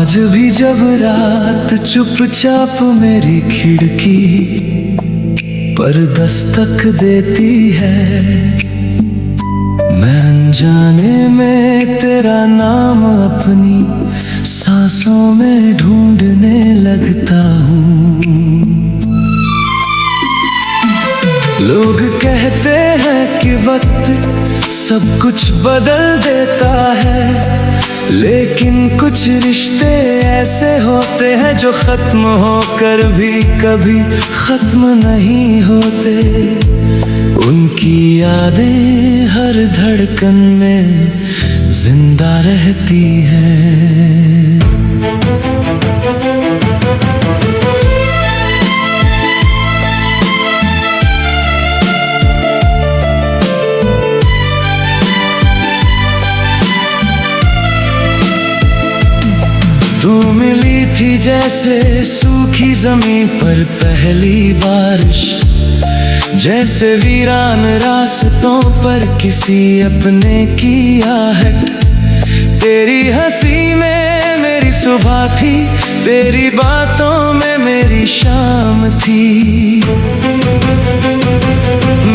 आज भी जब रात चुपचाप मेरी खिड़की पर दस्तक देती है, मैं अनजाने में तेरा नाम अपनी सांसों में ढूंढने लगता हूँ। लोग कहते हैं कि वक्त सब कुछ बदल देता है, लेकिन कुछ रिश्ते ऐसे होते हैं जो खत्म होकर भी कभी खत्म नहीं होते। उनकी यादें हर धड़कन में जिंदा रहती हैं। तू मिली थी जैसे सूखी जमीन पर पहली बारिश, जैसे वीरान रास्तों पर किसी अपने की आहट। तेरी हंसी में मेरी सुबह थी, तेरी बातों में मेरी शाम थी।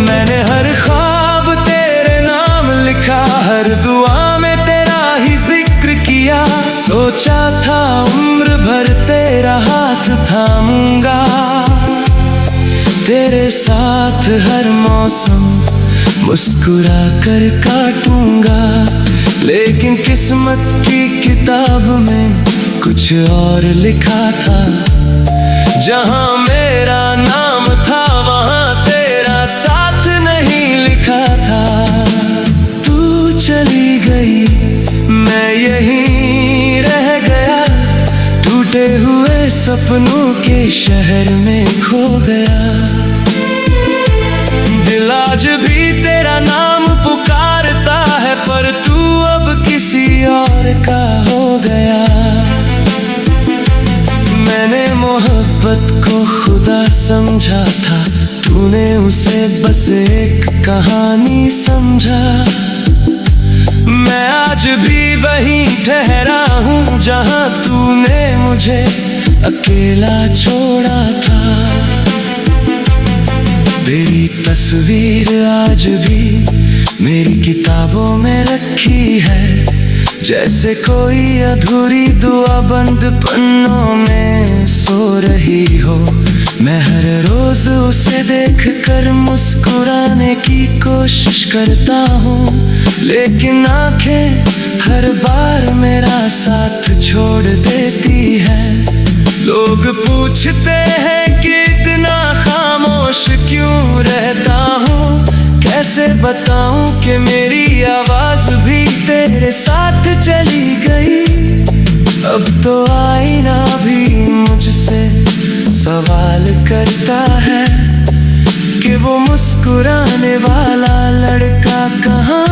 मैंने हर ख्वाब तेरे नाम लिखा, हर दुआ में तेरा ही जिक्र किया। सोचा था उम्र भर तेरा हाथ थामूंगा, तेरे साथ हर मौसम मुस्कुरा कर काटूंगा। लेकिन किस्मत की किताब में कुछ और लिखा था, जहां मेरा नाम था वहां तेरा साथ नहीं लिखा था। तू चली गई, मैं यहीं रह गया, टूटे हुए सपनों के शहर में खो गया। दिल आज भी तेरा नाम पुकारता है, पर तू अब किसी और का हो गया। मैंने मोहब्बत को खुदा समझा था, तूने उसे बस एक कहानी समझा। मैं आज भी वहीं ठहरा हूँ जहाँ तूने मुझे अकेला छोड़ा था। तेरी तस्वीर आज भी मेरी किताबों में रखी है, जैसे कोई अधूरी दुआ बंद पन्नों में सो रही हो। मैं हर रोज उसे देख कर मुस्कुराने की कोशिश करता हूँ, लेकिन आंखें हर बार मेरा साथ छोड़ देती है। लोग पूछते हैं कि इतना खामोश क्यों रहता हूँ, कैसे बताऊं कि मेरी आवाज भी तेरे साथ चली गई। अब तो आईना भी मुझसे सवाल करता है कि वो मुस्कुराने वाला लड़का कहाँ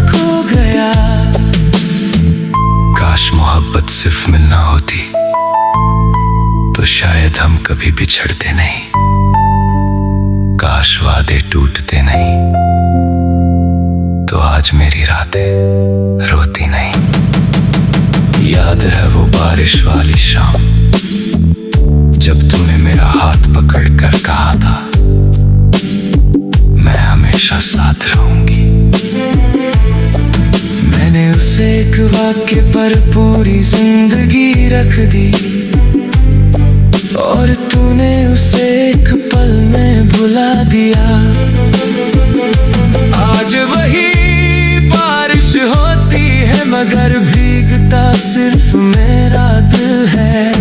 खो गया। काश मोहब्बत सिर्फ मिलना होती तो शायद हम कभी बिछड़ते नहीं। काश वादे टूटते नहीं तो आज मेरी रातें रोती नहीं। याद है वो बारिश वाली शाम, जब तूने मेरा हाथ पकड़ कर कहा था मैं हमेशा साथ रहूंगी। मैंने उसे एक वाक्य पर पूरी जिंदगी रख दी, और तूने उसे एक पल में भुला दिया। आज वही बारिश होती है, मगर भीगता सिर्फ मेरा दिल है।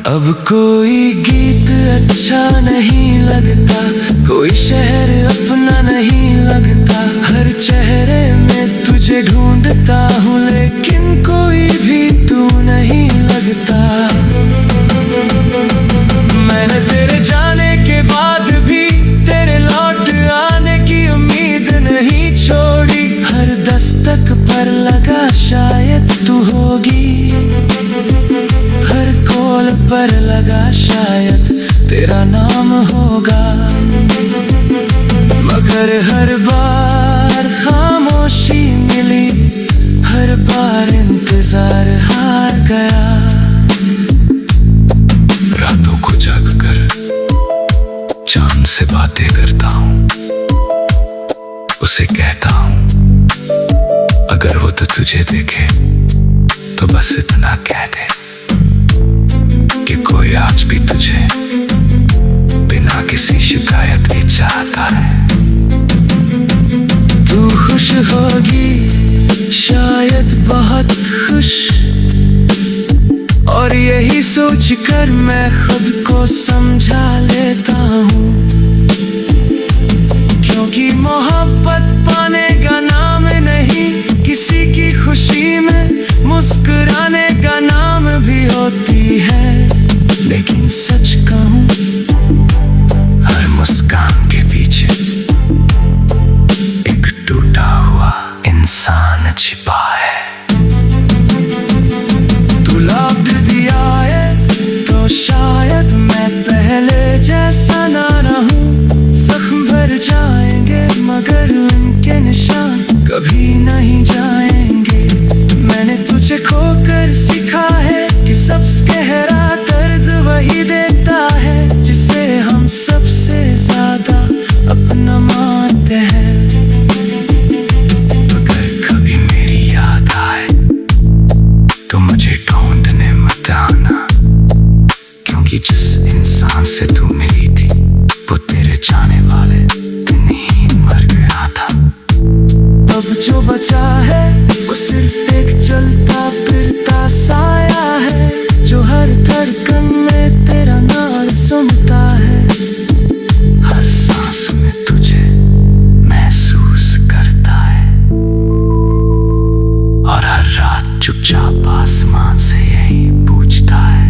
अब कोई गीत अच्छा नहीं लगता, कोई शहर अपना नहीं लगता। हर चेहरे में तुझे ढूंढता हूँ, लेकिन कोई भी तू नहीं लगता। मैंने तेरे जाने के बाद भी तेरे लौट आने की उम्मीद नहीं छोड़ी। हर दस्तक पर लगा शायद तू होगी, हर कॉल पर लगा शायद तेरा नाम होगा। मगर हर बार खामोशी मिली, हर बार इंतजार उससे बातें करता हूँ, उसे कहता हूँ अगर वो तो तुझे देखे तो बस इतना कह दे कि कोई आज भी तुझे बिना किसी शिकायत के चाहता है। तू खुश होगी शायद बहुत खुश, और यही सोच कर मैं खुद को समझा लेता हूँ, क्योंकि मोहब्बत पाने का नाम नहीं, किसी की खुशी में मुस्कुराने का नाम भी होती है। लेकिन सच कहूँ हर मुस्कान के पीछे एक टूटा हुआ इंसान छिपा है। तू लौट दिया है तो शायद मैं पहले जैसा ना रहूं, जख्म भर जाएंगे मगर उनके निशान कभी नहीं जाएंगे। मैंने तुझे खोकर सीखा है कि सबसे गहरा दर्द वही देता है जिसे हम सबसे ज्यादा अपना मानते हैं। अगर कभी मेरी याद आए तो मुझे ढूंढने मत आना, क्योंकि जिस इंसान से तू मिली थी वो तेरे जाने वाले दिन ही मर गया था। अब जो बचा है वो सिर्फ एक चलता फिरता साया है, जो हर धड़कन में तेरा नाम सुनता है, हर सांस में तुझे महसूस करता है, और हर रात चुपचाप आसमान से यही पूछता है